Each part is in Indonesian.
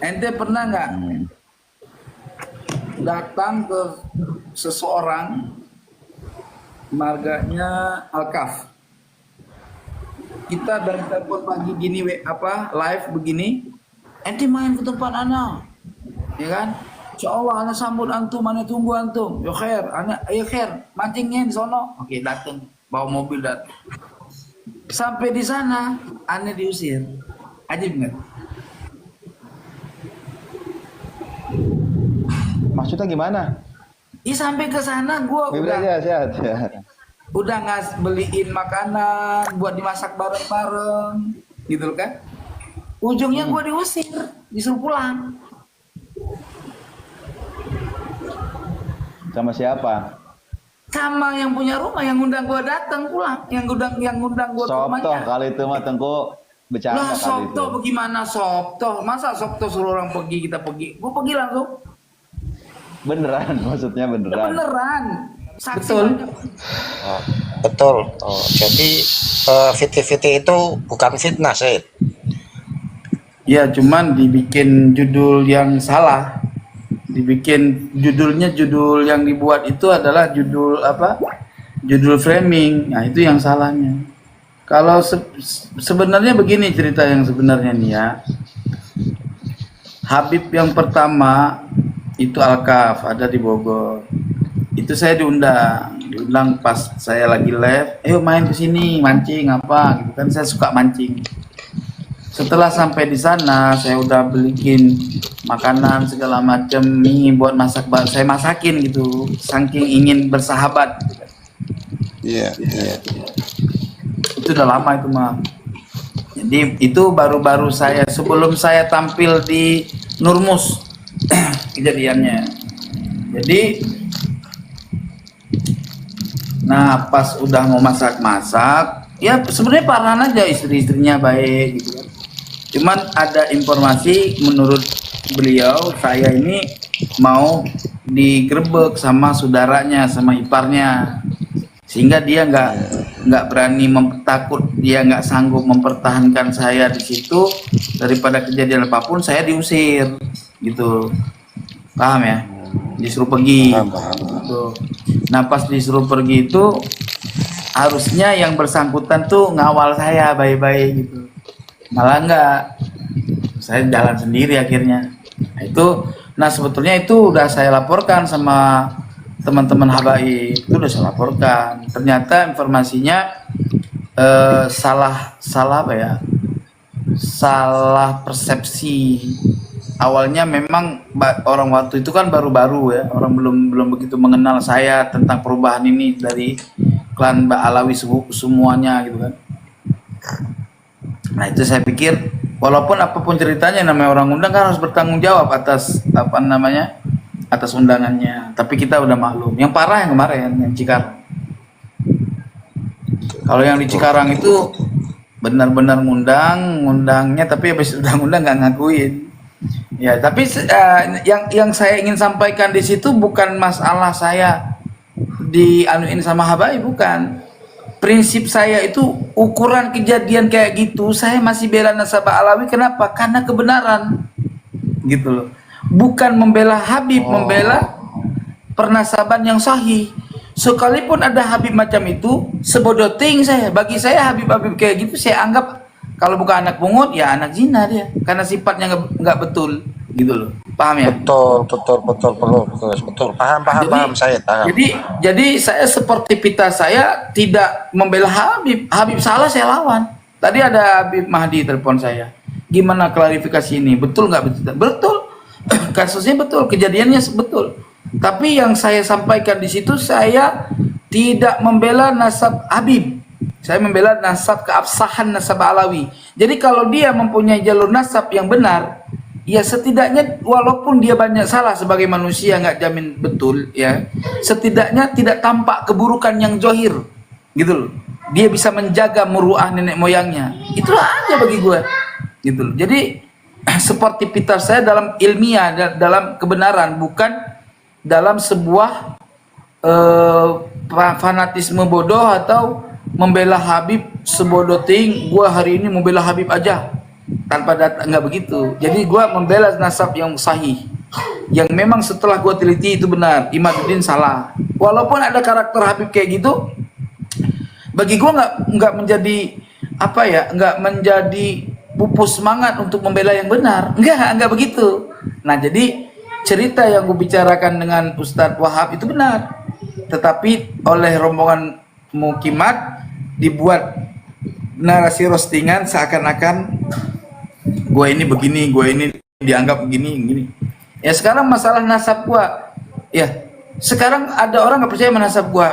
Ente pernah nggak datang ke seseorang marganya Alkaf? Kita dari telepon pagi gini, live begini, ente main ke tempat anak, ya kan? Insya Allah anak sambut antum, anak tunggu antum. Yo khair, anak ayo khair, mancingnya di sono. Oke, datang, bawa mobil datang. Sampai di sana, aneh diusir. Ajib nggak? Maksudnya gimana? Sampai ke sana gue Bibir aja sehat. udah beliin makanan buat dimasak bareng-bareng, gitu kan? Ujungnya gue diusir, disuruh pulang. Sama siapa? Sama yang punya rumah yang ngundang gue datang pulang, yang ngundang gue ke Sobtoh rumahnya. kali itu mah Tengku bercanda Lah kali itu. Sobtoh bagaimana Sobtoh? Masa Sobtoh suruh orang pergi kita pergi? Gue pergi langsung. Beneran, maksudnya Ya, beneran. beneran. Saksi Betul. banyak. Oh, betul. Oh, jadi fitih-fitih itu bukan fitnah, Syed. Ya cuman dibikin judul yang salah. Dibikin judul yang dibuat itu adalah judul apa? Judul framing. Nah, itu yang salahnya. Kalau sebenarnya begini cerita yang sebenarnya nih ya. Habib yang pertama itu Alkaf, ada di Bogor. Itu saya diundang pas saya lagi live, ayo main ke sini mancing apa gitu kan, saya suka mancing. Setelah sampai di sana, saya udah beliin makanan segala macam, mie buat masak, saya masakin gitu, saking ingin bersahabat. Iya, iya. Itu udah lama itu mah. Jadi itu baru-baru saya sebelum saya tampil di Nurmus kejadiannya. Jadi, nah pas udah mau masak-masak, ya sebenarnya parahan aja, istri-istrinya baik gitu kan. Cuman ada informasi menurut beliau saya ini mau digerebek sama saudaranya, sama iparnya, sehingga dia nggak berani takut, dia nggak sanggup mempertahankan saya di situ, daripada kejadian apapun saya diusir gitu, paham ya, disuruh pergi. Paham. Gitu. Nah pas disuruh pergi itu harusnya yang bersangkutan tuh ngawal saya baik-baik gitu, malah enggak, saya jalan sendiri akhirnya. Nah sebetulnya itu udah saya laporkan sama teman-teman habaib, itu udah saya laporkan. Ternyata informasinya salah apa ya, salah persepsi. Awalnya memang orang waktu itu kan baru-baru ya, orang belum begitu mengenal saya tentang perubahan ini dari klan Mbak Alawi semuanya gitu kan. Nah itu saya pikir, walaupun apapun ceritanya, namanya orang undang kan harus bertanggung jawab atas apa namanya, atas undangannya. Tapi kita udah maklum. Yang parah yang kemarin, yang Cikarang. Kalau yang di Cikarang itu benar-benar ngundangnya, tapi habis udah ngundang nggak ngakuin. Ya, tapi yang saya ingin sampaikan di situ bukan masalah saya dianuin sama habaib, bukan. Prinsip saya itu ukuran kejadian kayak gitu, saya masih bela nasabah Alawi. Kenapa? Karena kebenaran, gitu loh. Bukan membela Habib, membela pernasaban yang sahih. Sekalipun ada Habib macam itu, sebodoh ting saya. Bagi saya Habib kayak gitu saya anggap kalau bukan anak pungut ya anak zina dia, karena sifatnya nggak betul, gitu loh. Paham ya? Betul. Paham, Syed. Paham. Jadi saya sportivitas saya tidak membela Habib. Habib salah saya lawan. Tadi ada Habib Mahdi telepon saya. Gimana klarifikasi ini? Betul nggak betul? Betul. Kasusnya betul, kejadiannya betul. Tapi yang saya sampaikan di situ, saya tidak membela nasab Habib. Saya membela nasab, keabsahan nasab Alawi. Jadi kalau dia mempunyai jalur nasab yang benar, ya setidaknya walaupun dia banyak salah sebagai manusia, nggak jamin betul ya, setidaknya tidak tampak keburukan yang zohir, gitu loh. Dia bisa menjaga muruah nenek moyangnya. Itulah aja bagi gue, gitu loh. Jadi sportivitas saya dalam ilmiah, dalam kebenaran, bukan dalam sebuah fanatisme bodoh atau membela Habib sebodoh ting. Gua hari ini membela Habib aja, tanpa data, nggak begitu. Jadi gua membela nasab yang sahih, yang memang setelah gua teliti itu benar. Imaduddin salah, walaupun ada karakter Habib kayak gitu, bagi gua nggak menjadi apa ya, nggak menjadi pupus semangat untuk membela yang benar, nggak begitu. Nah, jadi cerita yang gue bicarakan dengan Ustadz Wahab itu benar, tetapi oleh rombongan Mukimat dibuat narasi roastingan seakan-akan gue ini begini, gue ini dianggap begini. Ya sekarang masalah nasab gue, ya sekarang ada orang nggak percaya nasab gue,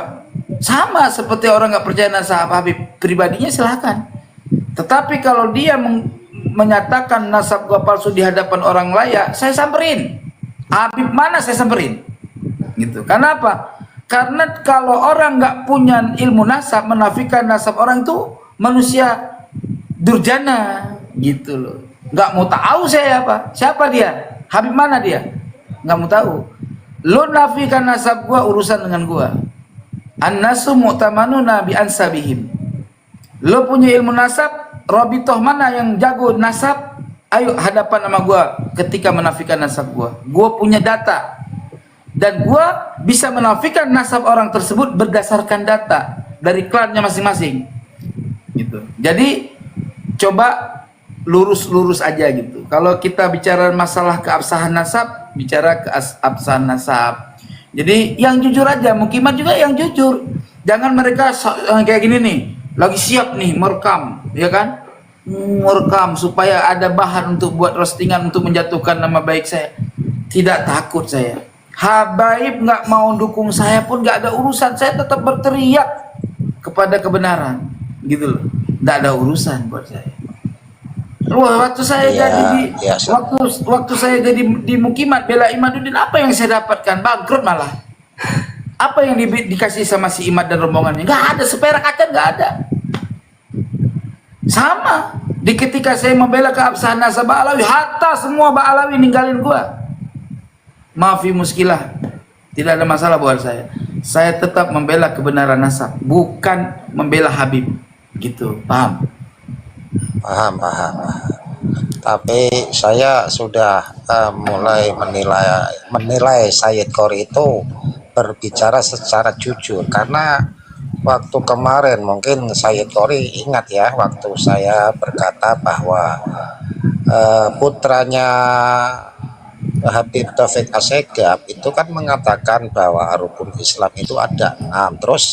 sama seperti orang nggak percaya nasab Habib pribadinya, silahkan. Tetapi kalau dia menyatakan nasab gue palsu di hadapan orang layak, saya samperin. Habib mana saya samperin, gitu. Karena apa? Karena kalau orang nggak punya ilmu nasab, menafikan nasab orang itu manusia durjana, gitu loh. Nggak mau tahu saya siapa dia, Habib mana dia, nggak mau tahu. Lo nafikan nasab gua, urusan dengan gua. An-nasu mu'tamanuna bi ansabihim. Lo punya ilmu nasab, Robitoh mana yang jago nasab, ayo hadapan sama gua ketika menafikan nasab gua. Gua punya data, dan gua bisa menafikan nasab orang tersebut berdasarkan data dari klannya masing-masing, gitu. Jadi coba lurus aja gitu. Kalau kita bicara masalah keabsahan nasab, bicara keabsahan nasab. Jadi yang jujur aja, Mukimat juga yang jujur. Jangan mereka kayak gini nih, lagi siap nih merekam, ya kan? Merekam supaya ada bahan untuk buat roastingan untuk menjatuhkan nama baik saya. Tidak takut saya. Habaib nggak mau dukung saya pun nggak ada urusan, saya tetap berteriak kepada kebenaran, gitu loh. Nggak ada urusan buat saya. Waktu saya jadi waktu saya jadi di Mukimat bela Imaduddin, apa yang saya dapatkan? Bangkrut malah. Apa yang dikasih sama si Imad dan rombongannya? Nggak ada, seperak aja nggak ada. Sama di ketika saya membela keabsahan nasab Ba'alawi, hatta semua Ba'alawi ninggalin gua. Maafi muskilah, tidak ada masalah buat saya. Saya tetap membela kebenaran nasab, bukan membela Habib, gitu. Paham? Paham. Tapi saya sudah mulai menilai Sayyid Qori itu berbicara secara jujur, karena waktu kemarin mungkin Sayyid Qori ingat ya, waktu saya berkata bahwa putranya Habib Taufik Assegaf itu kan mengatakan bahwa rukun Islam itu ada 6. Terus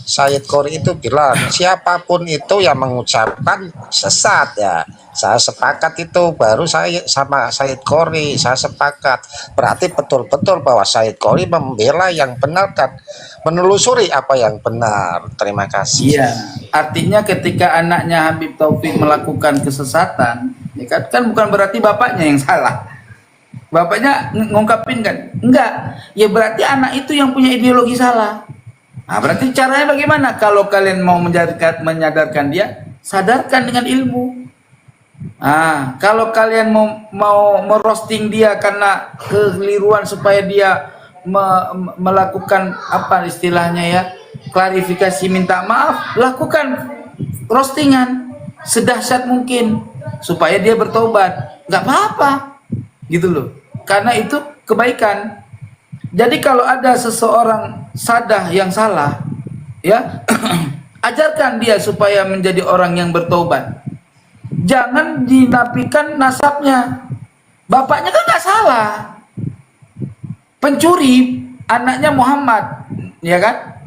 Sayyid Qori itu bilang siapapun itu yang mengucapkan sesat ya. Saya sepakat itu, baru saya sama Sayyid Qori saya sepakat. Berarti betul-betul bahwa Sayyid Qori membela yang benar dan menelusuri apa yang benar. Terima kasih. Iya, artinya ketika anaknya Habib Taufik melakukan kesesatan, ya kan bukan berarti bapaknya yang salah. Bapaknya ngungkapin kan? Enggak. Ya berarti anak itu yang punya ideologi salah. Nah, berarti caranya bagaimana? Kalau kalian mau menyadarkan dia, sadarkan dengan ilmu. Nah, kalau kalian mau merosting dia karena kekeliruan supaya dia melakukan apa istilahnya ya, klarifikasi, minta maaf, lakukan roastingan sedahsyat mungkin supaya dia bertobat. Nggak apa-apa, gitu loh. Karena itu kebaikan. Jadi kalau ada seseorang sadah yang salah, ya ajarkan dia supaya menjadi orang yang bertobat. Jangan dinafikan nasabnya. Bapaknya kan nggak salah. Pencuri, anaknya Muhammad, ya kan?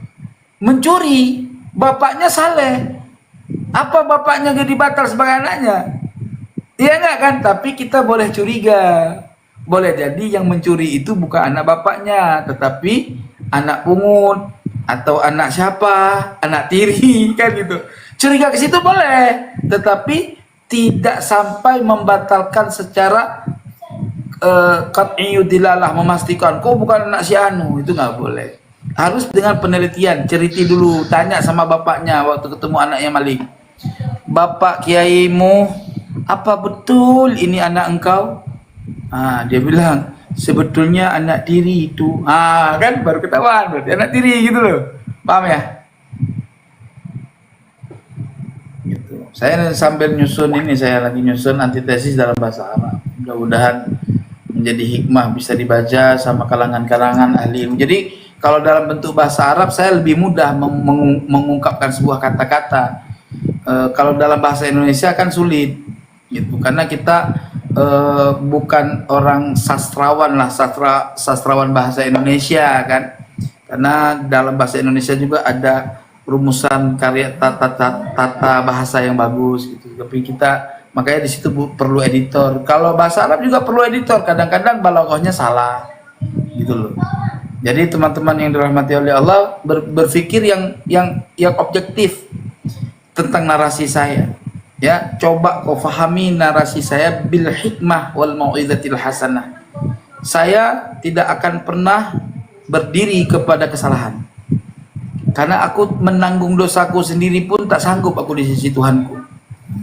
Mencuri, bapaknya Saleh. Apa bapaknya jadi batal sebagai anaknya? Iya enggak kan? Tapi kita boleh curiga. Boleh jadi yang mencuri itu bukan anak bapaknya, tetapi anak pungut atau anak siapa, anak tiri, kan gitu. Curiga ke situ boleh, tetapi tidak sampai membatalkan secara qat'iyyu dilalah, memastikan kau bukan anak si anu, itu nggak boleh. Harus dengan penelitian, ceriti dulu, tanya sama bapaknya waktu ketemu anaknya maling. Bapak kiaimu, apa betul ini anak engkau? Dia bilang sebetulnya anak tiri itu. Kan baru ketahuan berarti anak tiri, gitu loh. Paham ya? Gitu. Saya sambil nyusun ini, saya lagi nyusun antitesis dalam bahasa Arab. Mudah-mudahan menjadi hikmah, bisa dibaca sama kalangan-kalangan ahli ilmu. Jadi kalau dalam bentuk bahasa Arab saya lebih mudah mengungkapkan sebuah kata-kata. Kalau dalam bahasa Indonesia kan sulit, gitu. Karena kita bukan orang sastrawan lah, sastrawan bahasa Indonesia kan. Karena dalam bahasa Indonesia juga ada rumusan karya tata bahasa yang bagus gitu. Tapi kita makanya di situ perlu editor. Kalau bahasa Arab juga perlu editor. Kadang-kadang balaghahnya salah gitu loh. Jadi teman-teman yang dirahmati oleh Allah berpikir yang objektif tentang narasi saya. Ya, coba kau fahami narasi saya bil hikmah wal mau'izatil hasanah. Saya tidak akan pernah berdiri kepada kesalahan. Karena aku menanggung dosaku sendiri pun tak sanggup aku di sisi Tuhanku.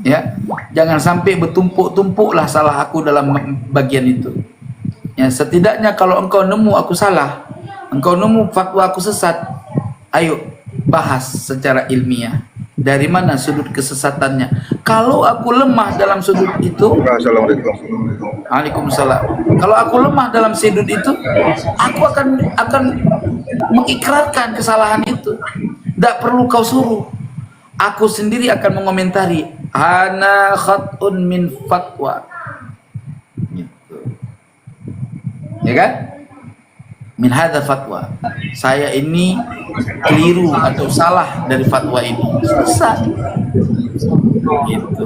Ya, jangan sampai bertumpuk-tumpuklah salah aku dalam bagian itu. Ya, setidaknya kalau engkau nemu aku salah, engkau nemu fatwa aku sesat, ayo bahas secara ilmiah. Dari mana sudut kesesatannya? Kalau aku lemah dalam sudut itu, Waalaikumsalam. Kalau aku lemah dalam sudut itu, aku akan mengikrarkan kesalahan itu. Tidak perlu kau suruh. Aku sendiri akan mengomentari. Ana khatun min fatwa. Gitu. Ya kan? Min hadza fatwa. Saya ini keliru atau salah dari fatwa ini. Selesai. Gitu.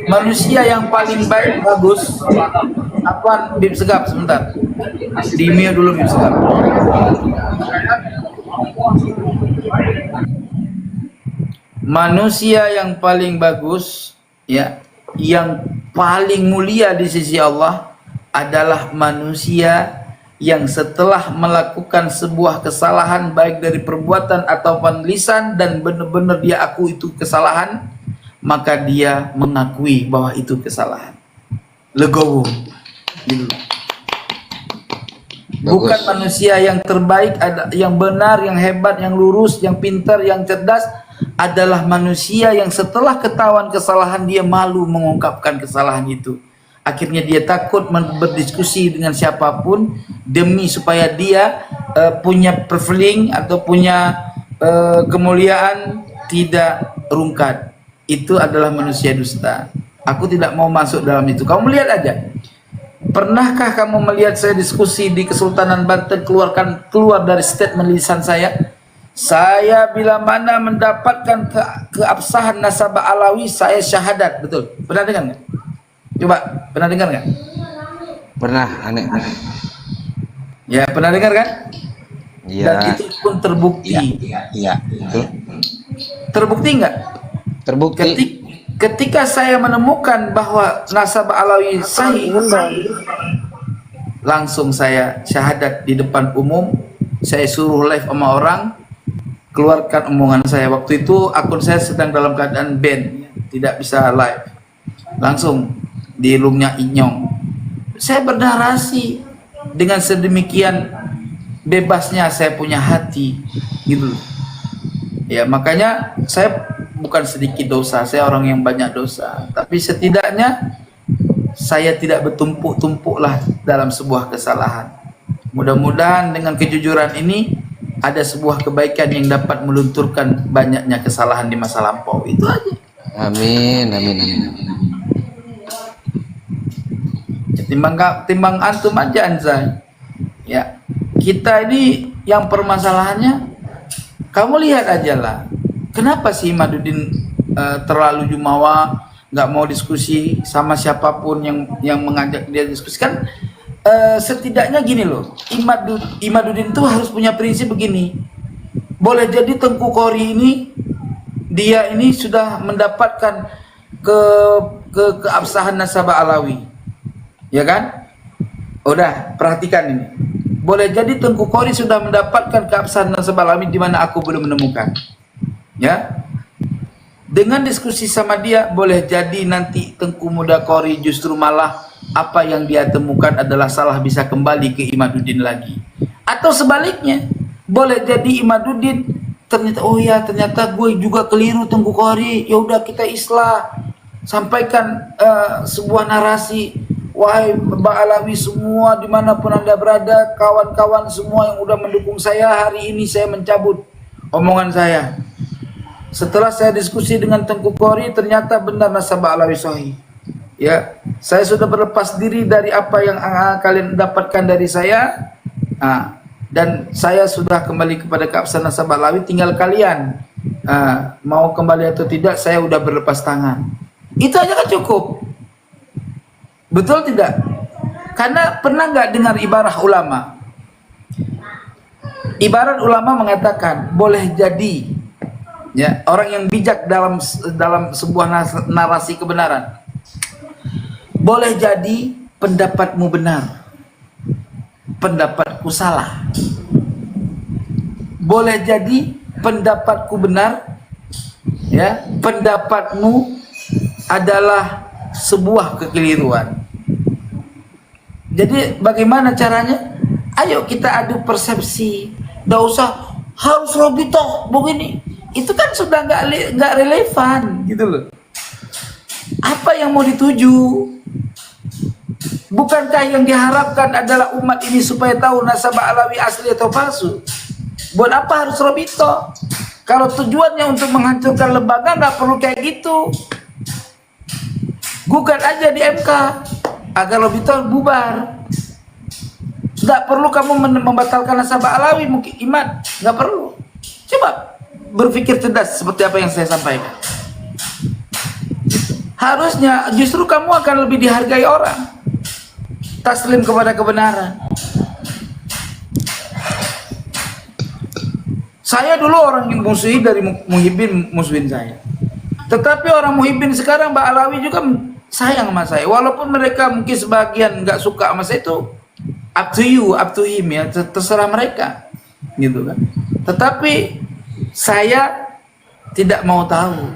Manusia yang paling baik bagus. Apaan? Bim Segap sebentar. Di mute dulu Bim Segap. Manusia yang paling bagus, ya, yang paling mulia di sisi Allah adalah manusia yang setelah melakukan sebuah kesalahan baik dari perbuatan ataupun lisan dan benar-benar dia akui itu kesalahan, maka dia mengakui bahwa itu kesalahan. Legowo. Gitu. Bukan manusia yang terbaik, yang benar, yang hebat, yang lurus, yang pintar, yang cerdas, adalah manusia yang setelah ketahuan kesalahan dia malu mengungkapkan kesalahan itu. Akhirnya dia takut berdiskusi dengan siapapun demi supaya dia punya preferring atau punya kemuliaan tidak rungkat. Itu adalah manusia dusta. Aku tidak mau masuk dalam itu. Kamu lihat aja. Pernahkah kamu melihat saya diskusi di Kesultanan Banten keluar dari statement lisan saya? Saya bila mana mendapatkan keabsahan nasabah Alawi, saya syahadat. Betul. Pernah dengar nggak? Coba, pernah dengar nggak? Pernah, aneh. Ya, pernah dengar kan? Iya. Dan itu pun terbukti. Iya. Terbukti nggak? Terbukti. Ketika saya menemukan bahwa nasabah Alawi sahih, langsung saya syahadat di depan umum. Saya suruh live sama orang, keluarkan omongan saya. Waktu itu akun saya sedang dalam keadaan ban, tidak bisa live. Langsung di roomnya Inyong. Saya bernarasi dengan sedemikian bebasnya, saya punya hati, gitu. Ya, makanya saya bukan sedikit dosa, saya orang yang banyak dosa. Tapi setidaknya saya tidak bertumpuk-tumpuk lah dalam sebuah kesalahan. Mudah-mudahan dengan kejujuran ini ada sebuah kebaikan yang dapat melunturkan banyaknya kesalahan di masa lampau. Itu aja. Amin, amin, amin. Ya, timbang antum aja Anzai. Ya, kita ini yang permasalahannya, kamu lihat aja lah. Kenapa sih Imaduddin terlalu jumawa, nggak mau diskusi sama siapapun yang mengajak dia diskusi? Kan setidaknya gini loh, Imaduddin tuh harus punya prinsip begini. Boleh jadi Tengku Qori ini, dia ini sudah mendapatkan keabsahan nasabah Alawi, ya kan? Udah, perhatikan ini. Boleh jadi Tengku Qori sudah mendapatkan keabsahan nasabah Alawi di mana aku belum menemukan. Ya, dengan diskusi sama dia, boleh jadi nanti Tengku Muda Qori justru malah apa yang dia temukan adalah salah, bisa kembali ke Imaduddin lagi. Atau sebaliknya, boleh jadi Imaduddin ternyata, oh ya ternyata gue juga keliru Tengku Qori, ya udah kita islah, sampaikan sebuah narasi, wahai Mbak Alawi semua dimanapun Anda berada, kawan-kawan semua yang udah mendukung saya, hari ini saya mencabut omongan saya. Setelah saya diskusi dengan Tengku Kori, ternyata benar nasabah Alawi sahih. Ya, saya sudah berlepas diri dari apa yang kalian dapatkan dari saya. Dan saya sudah kembali kepada keabsahan nasabah Alawi, tinggal kalian mau kembali atau tidak, saya udah berlepas tangan. Itu aja kan cukup. Betul tidak? Karena pernah nggak dengar ibarat ulama? Ibarat ulama mengatakan boleh jadi, ya, orang yang bijak dalam sebuah narasi kebenaran, boleh jadi pendapatmu benar, pendapatku salah. Boleh jadi pendapatku benar, ya, pendapatmu adalah sebuah kekeliruan. Jadi bagaimana caranya? Ayo kita adu persepsi. Nggak usah harus Robito begini. Itu kan sudah nggak relevan gitu loh. Apa yang mau dituju? Bukankah yang diharapkan adalah umat ini supaya tahu nasabah Alawi asli atau palsu? Buat apa harus Robito? Kalau tujuannya untuk menghancurkan lembaga, nggak perlu kayak gitu. Gugat aja di MK agar Robito bubar. Nggak perlu kamu membatalkan nasabah Alawi, mungkin iman, nggak perlu. Coba berpikir cerdas seperti apa yang saya sampaikan. Harusnya justru kamu akan lebih dihargai orang. Taslim kepada kebenaran. Saya dulu orang yang musuhi dari Muhyiddin musuhin saya. Tetapi orang Muhyiddin sekarang, Mbak Alawi juga sayang sama saya. Walaupun mereka mungkin sebagian nggak suka sama saya, itu up to you, up to him, ya, terserah mereka, gitu kan. Tetapi saya tidak mau tahu,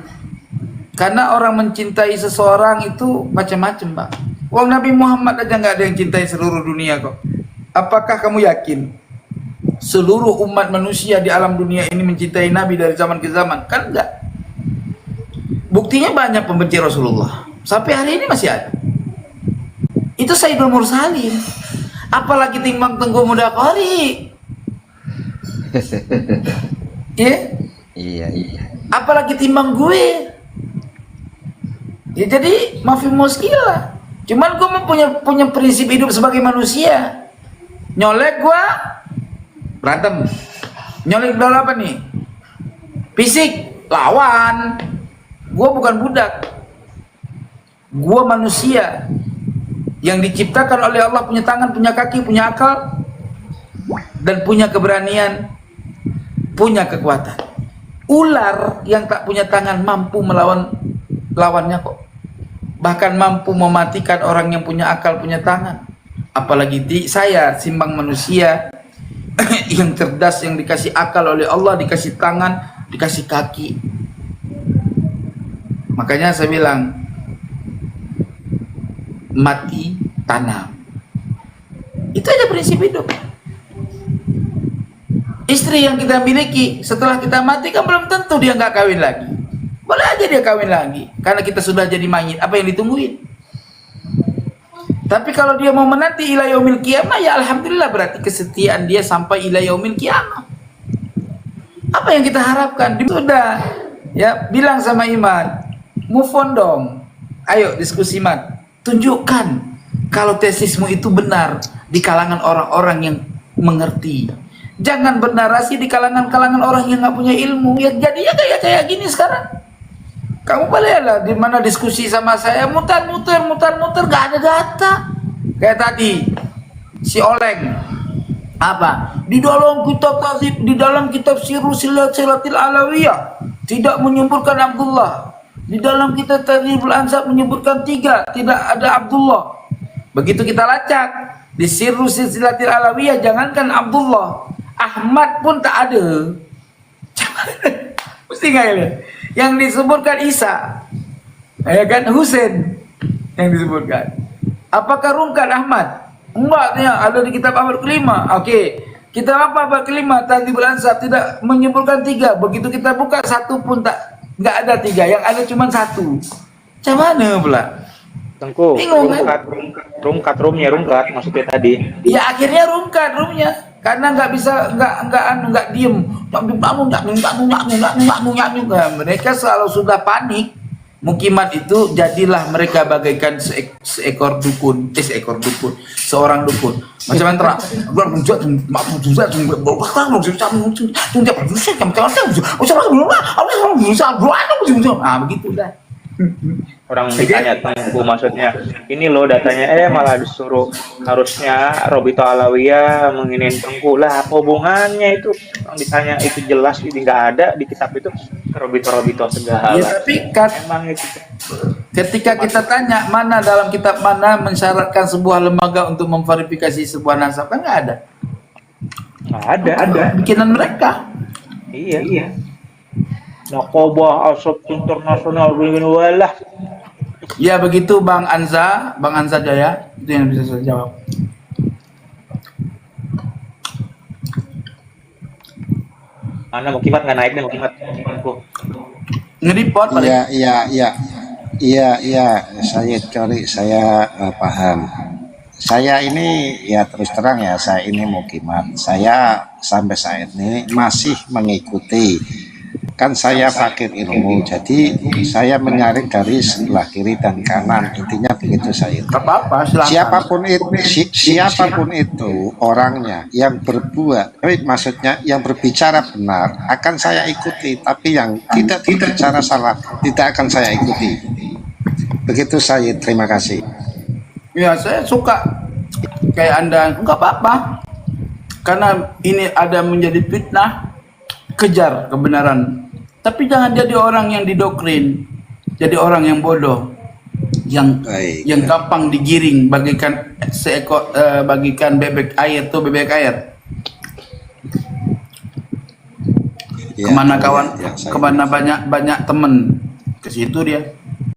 karena orang mencintai seseorang itu macam-macam, Pak. Wong Nabi Muhammad aja nggak ada yang cintai seluruh dunia kok. Apakah kamu yakin seluruh umat manusia di alam dunia ini mencintai Nabi dari zaman ke zaman? Kan enggak. Buktinya banyak pembenci Rasulullah. Sampai hari ini masih ada. Itu Sayyidul Mursalin. Apalagi timbang Tengku Muda Kori. Ya? Iya, iya. Apalagi timbang gue. Ya jadi maafin muskilah. Cuman gue punya prinsip hidup sebagai manusia. Nyolek gue berantem. Nyolek dalam apa nih? Fisik, lawan. Gue bukan budak. Gue manusia yang diciptakan oleh Allah, punya tangan, punya kaki, punya akal, dan punya keberanian, punya kekuatan. Ular yang tak punya tangan mampu melawan lawannya kok. Bahkan mampu mematikan orang yang punya akal, punya tangan. Apalagi saya, simbang manusia yang cerdas, yang dikasih akal oleh Allah, dikasih tangan, dikasih kaki. Makanya saya bilang, mati tanam. Itu aja prinsip hidup. Istri yang kita miliki setelah kita mati kan belum tentu dia nggak kawin lagi. Boleh aja dia kawin lagi, karena kita sudah jadi mayit. Apa yang ditungguin? Tapi kalau dia mau menanti ila yaumil qiyamah, ya alhamdulillah, berarti kesetiaan dia sampai ila yaumil qiyamah. Apa yang kita harapkan? Sudah, ya, bilang sama Iman, move on dong. Ayo diskusi, Iman. Tunjukkan kalau tesismu itu benar di kalangan orang-orang yang mengerti. Jangan bernarasi di kalangan-kalangan orang yang nggak punya ilmu. Ya jadinya kayak gini sekarang. Kamu boleh lah di mana diskusi sama saya, muter-muter, gak ada data. Kayak tadi si Oleng, apa? Di dalam kitab Sirru Silatil Alawiyah tidak menyebutkan Abdullah. Di dalam kitab Tadribul Ansab menyebutkan 3, tidak ada Abdullah. Begitu kita lacak di Sirru Silatil Alawiyah, jangankan Abdullah, Ahmad pun tak ada. Mesti nggak ya? Yang disebutkan Isa, ya kan, Husain yang disebutkan. Apakah rungkat Ahmad? Enggak, ya, ada di kitab abad kelima. Oke, kitab apa abad kelima? Tadribul Ansab tidak menyebutkan 3. Begitu kita buka, 1 pun nggak ada 3. Yang ada cuma 1. Macam mana pula? Tengku, Bingung, kan? rungkat maksudnya tadi. Ya akhirnya rungkat roomnya karena nggak bisa nggak diem. Mereka selalu sudah panik. Mukimat itu jadilah mereka bagaikan seekor dukun, seorang dukun. Macam mantra. Ah begitu dah. Orang ditanya Tengku maksudnya, ini loh datanya, malah disuruh harusnya Robito Alawiyah menginin Tengku lah. Apa hubungannya itu? Orang ditanya itu jelas ini nggak ada di kitab itu ke Robito segala. Ya tapi Emang itu ketika kita tanya mana dalam kitab mana mensyaratkan sebuah lembaga untuk memverifikasi sebuah nasab, kan nggak ada. nggak ada. Bikinan mereka. Iya. Nakobah asap internasional begini walah. Ya begitu Bang Anza Jaya, itu yang bisa saya jawab. Mana Mukimat nggak naik nih Mukimatku. Nge-report paling. Iya, saya cari, saya paham. Saya ini ya terus terang ya, saya ini mukimat. Saya sampai saat ini masih mengikuti. Kan saya fakir ilmu, jadi saya menyaring dari sebelah kiri dan kanan. Intinya begitu saya. Apa-apa, silakan. Siapapun itu orangnya yang berbuat, maksudnya yang berbicara benar akan saya ikuti, tapi yang tidak berbicara salah tidak akan saya ikuti. Begitu saya. Terima kasih. Ya saya suka kayak Anda, enggak apa-apa. Karena ini ada menjadi fitnah, kejar kebenaran. Tapi jangan jadi orang yang didoktrin, jadi orang yang bodoh, yang Baik. yang gampang digiring bagikan bebek air. Ya, Kemana kawan, ya, saya- kemana banyak temen, ke situ dia.